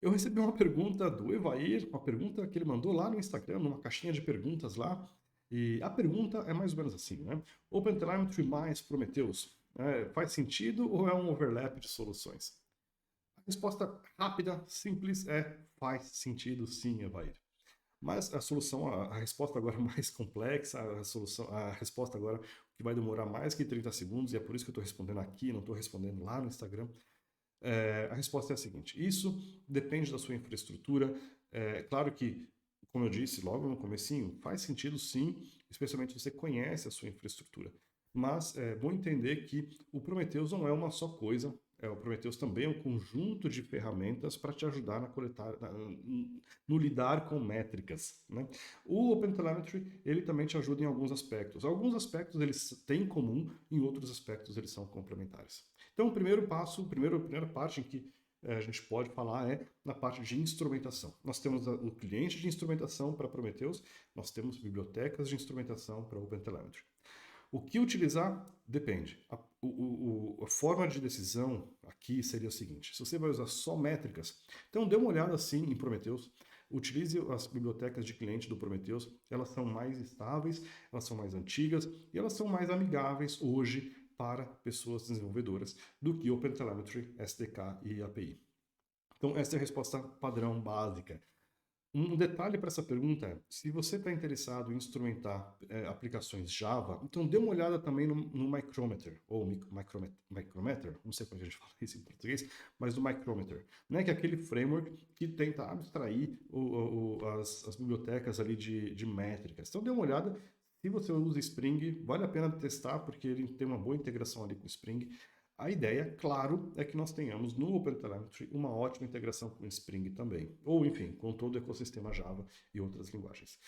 Eu recebi uma pergunta do Evair, uma pergunta que ele mandou lá no Instagram, numa caixinha de perguntas lá. E a pergunta é mais ou menos assim, né? OpenTelemetry mais Prometheus, faz sentido ou é um overlap de soluções? A resposta rápida, simples é faz sentido sim, Evair. Mas a solução, a resposta agora mais complexa, a resposta agora que vai demorar mais que 30 segundos, e é por isso que eu estou respondendo aqui, não estou respondendo lá no Instagram. A resposta é a seguinte: isso depende da sua infraestrutura. Claro que, como eu disse logo no comecinho, faz sentido sim, especialmente se você conhece a sua infraestrutura. Mas é bom entender que o Prometheus não é uma só coisa. O Prometheus também é um conjunto de ferramentas para te ajudar no lidar com métricas, né? O OpenTelemetry, ele também te ajuda em alguns aspectos. Alguns aspectos eles têm em comum, em outros aspectos eles são complementares. Então, o primeiro passo, a primeira parte em que a gente pode falar é na parte de instrumentação. Nós temos o cliente de instrumentação para Prometheus, nós temos bibliotecas de instrumentação para OpenTelemetry. O que utilizar depende. A forma de decisão aqui seria o seguinte: se você vai usar só métricas, então dê uma olhada assim em Prometheus. Utilize as bibliotecas de cliente do Prometheus, elas são mais estáveis, elas são mais antigas e elas são mais amigáveis hoje para pessoas desenvolvedoras do que OpenTelemetry, SDK e API. Então, essa é a resposta padrão básica. Um detalhe para essa pergunta é, se você está interessado em instrumentar aplicações Java, então dê uma olhada também no Micrometer, ou Micrometer, não sei como a gente fala isso em português, mas no Micrometer, né, que é aquele framework que tenta abstrair as bibliotecas ali de métricas. Então dê uma olhada, se você usa Spring, vale a pena testar, porque ele tem uma boa integração ali com o Spring. A ideia, claro, é que nós tenhamos no OpenTelemetry uma ótima integração com o Spring também, ou enfim, com todo o ecossistema Java e outras linguagens.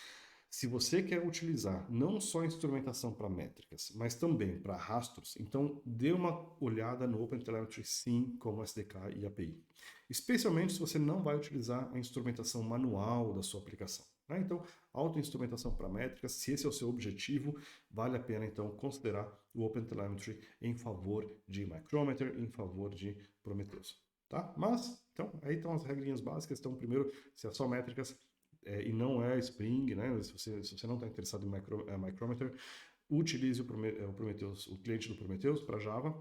Se você quer utilizar não só instrumentação para métricas, mas também para rastros, então dê uma olhada no OpenTelemetry sim, como SDK e API. Especialmente se você não vai utilizar a instrumentação manual da sua aplicação, né? Então, auto-instrumentação para métricas, se esse é o seu objetivo, vale a pena então considerar o OpenTelemetry em favor de Micrometer, em favor de Prometheus. Tá? Mas, então, aí estão as regrinhas básicas. Então, primeiro, se é só métricas e não é Spring, né? Se você não está interessado em Micrometer, utilize o Prometheus, o cliente do Prometheus para Java.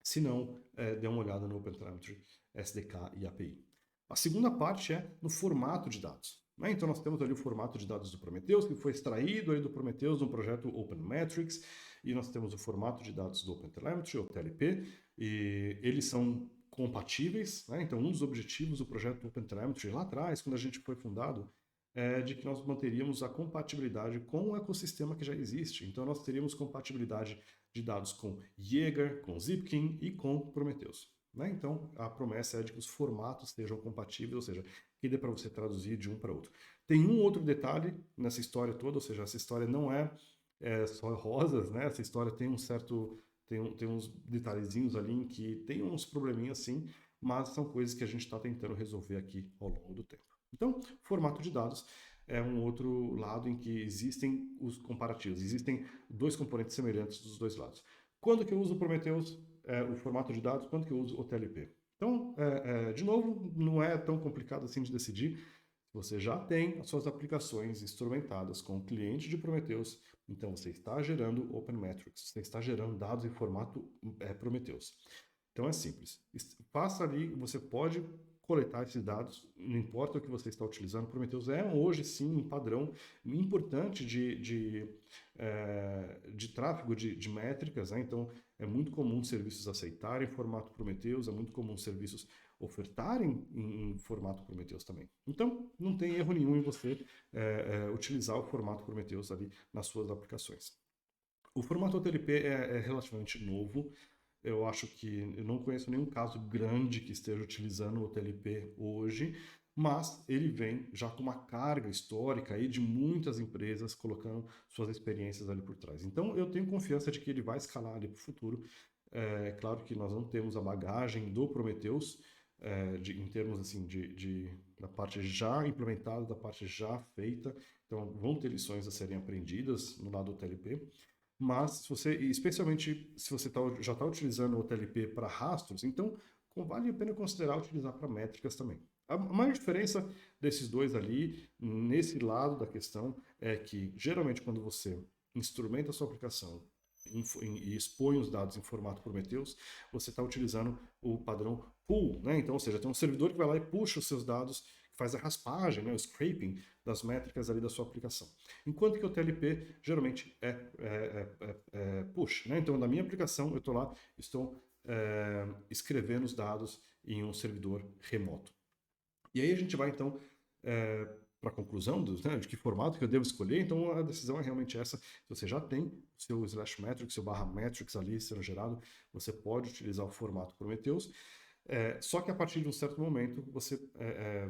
Se não, dê uma olhada no OpenTelemetry, SDK e API. A segunda parte é no formato de dados. Né? Então, nós temos ali o formato de dados do Prometheus, que foi extraído ali do Prometheus no projeto OpenMetrics, e nós temos o formato de dados do OpenTelemetry, ou TLP, e eles são compatíveis. Né? Então, um dos objetivos do projeto OpenTelemetry lá atrás, quando a gente foi fundado, é de que nós manteríamos a compatibilidade com o ecossistema que já existe. Então, nós teríamos compatibilidade de dados com Jaeger, com Zipkin e com Prometheus. Né? Então, a promessa é de que os formatos sejam compatíveis, ou seja, que dê para você traduzir de um para outro. Tem um outro detalhe nessa história toda, ou seja, essa história não é só rosas, né? Essa história tem um certo... Tem uns detalhezinhos ali em que tem uns probleminhas sim, mas são coisas que a gente está tentando resolver aqui ao longo do tempo. Então, formato de dados é um outro lado em que existem os comparativos. Existem dois componentes semelhantes dos dois lados. Quando que eu uso o Prometheus, o formato de dados? Quando que eu uso o TLP? Então, de novo, não é tão complicado assim de decidir. Você já tem as suas aplicações instrumentadas com o cliente de Prometheus, então você está gerando OpenMetrics, você está gerando dados em formato Prometheus. Então é simples. Faça ali, você pode coletar esses dados, não importa o que você está utilizando. Prometheus é hoje sim um padrão importante de tráfego de métricas, né? Então é muito comum serviços aceitarem formato Prometheus, é muito comum serviços ofertarem em formato Prometheus também. Então não tem erro nenhum em você utilizar o formato Prometheus ali nas suas aplicações. O formato OTLP é relativamente novo. Eu acho que eu não conheço nenhum caso grande que esteja utilizando o TLP hoje, mas ele vem já com uma carga histórica aí de muitas empresas colocando suas experiências ali por trás. Então eu tenho confiança de que ele vai escalar ali para o futuro. É claro que nós não temos a bagagem do Prometheus, em termos assim da parte já implementada, da parte já feita. Então vão ter lições a serem aprendidas no lado do TLP. Mas se você, especialmente se você já está utilizando o TLP para rastros, então vale a pena considerar utilizar para métricas também. A maior diferença desses dois ali, nesse lado da questão, é que geralmente quando você instrumenta a sua aplicação e expõe os dados em formato Prometheus, você está utilizando o padrão pull, né? Então, ou seja, tem um servidor que vai lá e puxa os seus dados, faz a raspagem, né, o scraping das métricas ali da sua aplicação. Enquanto que o TLP geralmente é push, né? Então, na minha aplicação, eu estou lá, estou escrevendo os dados em um servidor remoto. E aí a gente vai, então, para a conclusão né, de que formato que eu devo escolher. Então, a decisão é realmente essa. Se você já tem o seu slash metrics, seu barra metrics ali sendo gerado, você pode utilizar o formato Prometheus. Só que a partir de um certo momento, você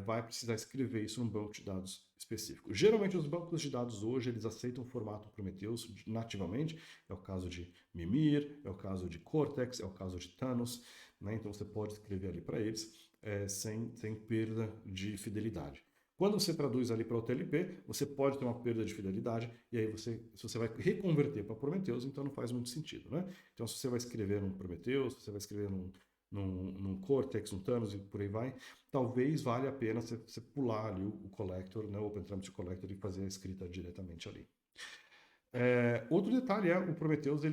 vai precisar escrever isso num banco de dados específico. Geralmente, os bancos de dados hoje, eles aceitam o formato Prometheus nativamente. É o caso de Mimir, é o caso de Cortex, é o caso de Thanos. Né? Então, você pode escrever ali para eles sem perda de fidelidade. Quando você traduz ali para o TLP, você pode ter uma perda de fidelidade, e aí se você vai reconverter para Prometheus, então não faz muito sentido, né? Então, se você vai escrever num Prometheus, se você vai escrever num Cortex, num Thanos e por aí vai, talvez valha a pena você pular ali o collector, né, o OpenTelemetry Collector, e fazer a escrita diretamente ali. Outro detalhe o Prometheus,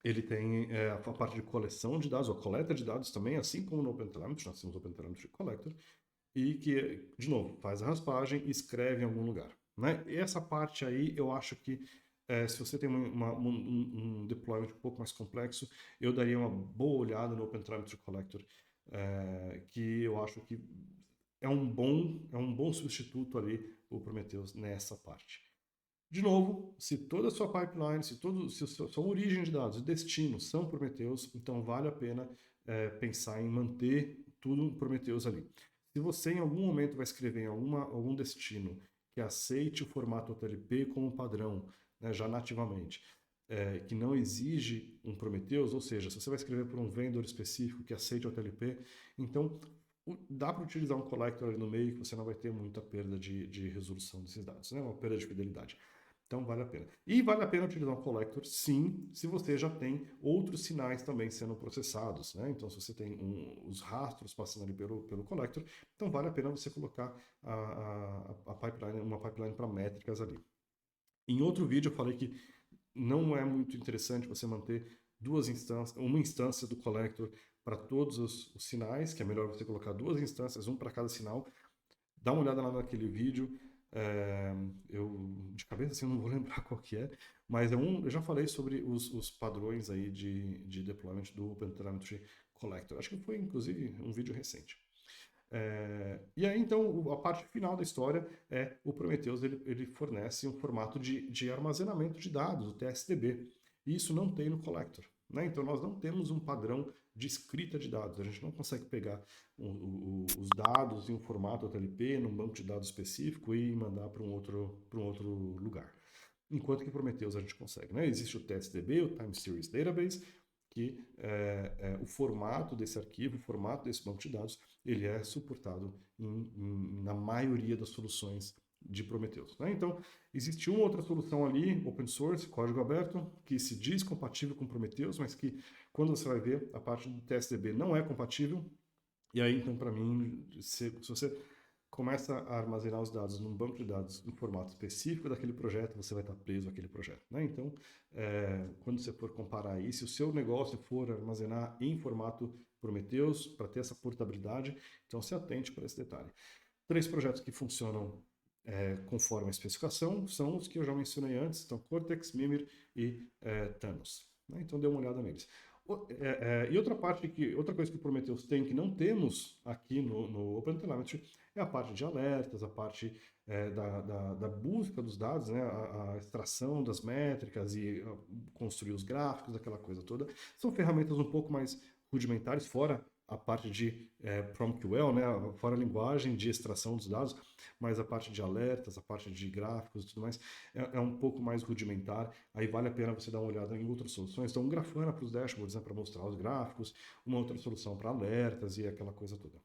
ele tem a parte de coleção de dados, ou a coleta de dados também, assim como no OpenTelemetry, nós temos o OpenTelemetry Collector, e que, de novo, faz a raspagem e escreve em algum lugar. Né? E essa parte aí, eu acho que se você tem um deployment um pouco mais complexo, eu daria uma boa olhada no OpenTelemetry Collector, que eu acho que é um bom substituto ali, o Prometheus, nessa parte. De novo, se toda a sua pipeline, se a sua origem de dados e destino são Prometheus, então vale a pena pensar em manter tudo Prometheus ali. Se você em algum momento vai escrever em algum destino que aceite o formato OTLP como padrão, né, já nativamente, que não exige um Prometheus, ou seja, se você vai escrever por um vendor específico que aceite o OTLP, então dá para utilizar um collector ali no meio que você não vai ter muita perda de resolução desses dados, né, uma perda de fidelidade. Então vale a pena. E vale a pena utilizar um collector, sim, se você já tem outros sinais também sendo processados. Né? Então, se você tem os rastros passando ali pelo collector, então vale a pena você colocar a pipeline, uma pipeline para métricas ali. Em outro vídeo eu falei que não é muito interessante você manter uma instância do collector para todos os sinais, que é melhor você colocar duas instâncias, um para cada sinal. Dá uma olhada lá naquele vídeo. Eu de cabeça assim não vou lembrar qual que é, mas eu já falei sobre os padrões aí de deployment do OpenTelemetry Collector. Acho que foi inclusive um vídeo recente. E aí então a parte final da história é o Prometheus, ele fornece um formato de armazenamento de dados, o TSDB. E isso não tem no Collector. Né? Então nós não temos um padrão de escrita de dados. A gente não consegue pegar os dados em um formato OTLP, num banco de dados específico e mandar para um outro lugar. Enquanto que Prometheus a gente consegue. Né? Existe o TSDB, o Time Series Database, que o formato desse arquivo, o formato desse banco de dados, ele é suportado na maioria das soluções de Prometheus. Né? Então, existe uma outra solução ali, open source, código aberto, que se diz compatível com Prometheus, mas que quando você vai ver, a parte do TSDB não é compatível. E aí, então, para mim, se você começa a armazenar os dados num banco de dados em formato específico daquele projeto, você vai estar preso àquele projeto. Né? Então, quando você for comparar isso, se o seu negócio for armazenar em formato Prometheus, para ter essa portabilidade, então se atente para esse detalhe. 3 projetos que funcionam conforme a especificação são os que eu já mencionei antes, então Cortex, Mimir e Thanos. Né? Então dê uma olhada neles. E outra coisa que o Prometheus tem que não temos aqui no OpenTelemetry é a parte de alertas, a parte da busca dos dados, né? a extração das métricas e construir os gráficos, aquela coisa toda. São ferramentas um pouco mais rudimentares, fora a parte de PromQL, né? Fora a linguagem de extração dos dados, mas a parte de alertas, a parte de gráficos e tudo mais é um pouco mais rudimentar. Aí vale a pena você dar uma olhada em outras soluções. Então, um Grafana para os dashboards, né, para mostrar os gráficos, uma outra solução para alertas e aquela coisa toda.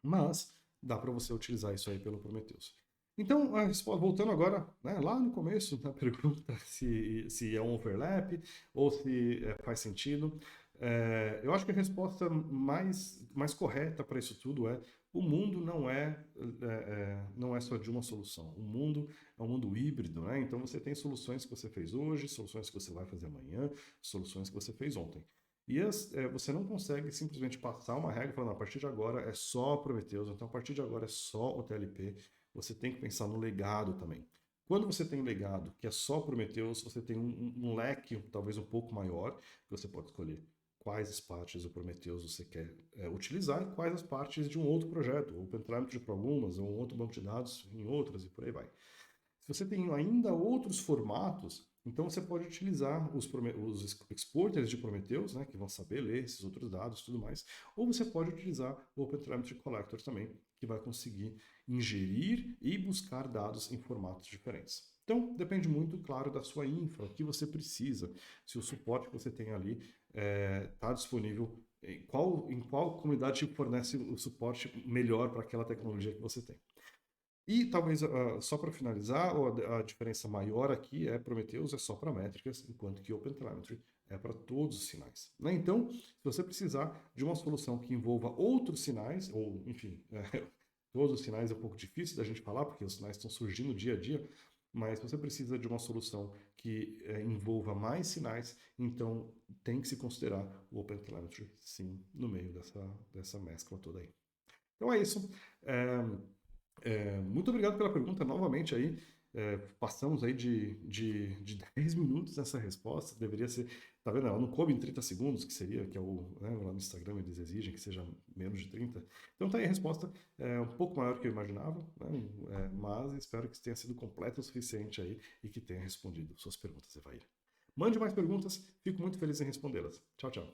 Mas dá para você utilizar isso aí pelo Prometheus. Então, voltando agora, né, lá no começo da pergunta, se é um overlap ou se faz sentido. Eu acho que a resposta mais correta para isso tudo é: o mundo não é só de uma solução. O mundo é um mundo híbrido, né? Então você tem soluções que você fez hoje, soluções que você vai fazer amanhã, soluções que você fez ontem. E você não consegue simplesmente passar uma regra falando: a partir de agora é só Prometheus, então a partir de agora é só o TLP. Você tem que pensar no legado também. Quando você tem um legado que é só Prometheus, você tem um leque talvez um pouco maior que você pode escolher quais as partes do Prometheus você quer utilizar e quais as partes de um outro projeto, ou OpenTelemetry para algumas, ou um outro banco de dados em outras, e por aí vai. Se você tem ainda outros formatos, então você pode utilizar os exporters de Prometheus, né, que vão saber ler esses outros dados e tudo mais, ou você pode utilizar o OpenTelemetry Collector também, que vai conseguir ingerir e buscar dados em formatos diferentes. Então, depende muito, claro, da sua infra, o que você precisa, se o suporte que você tem ali está disponível, em qual comunidade te fornece o suporte melhor para aquela tecnologia que você tem. E talvez, só para finalizar, a diferença maior aqui é Prometheus é só para métricas, enquanto que OpenTelemetry é para todos os sinais. Né? Então, se você precisar de uma solução que envolva outros sinais, ou enfim, todos os sinais é um pouco difícil da gente falar, porque os sinais estão surgindo dia a dia, mas se você precisa de uma solução que envolva mais sinais, então tem que se considerar o OpenTelemetry, sim, no meio dessa mescla toda aí. Então é isso. Muito obrigado pela pergunta novamente aí. Passamos aí de 10 minutos nessa resposta. Deveria ser. Tá vendo? Ela não coube em 30 segundos, que seria, que é né, lá no Instagram eles exigem que seja menos de 30. Então tá aí a resposta. Um pouco maior do que eu imaginava, né? Mas espero que tenha sido completa o suficiente aí e que tenha respondido suas perguntas, Evair. Mande mais perguntas, fico muito feliz em respondê-las. Tchau, tchau.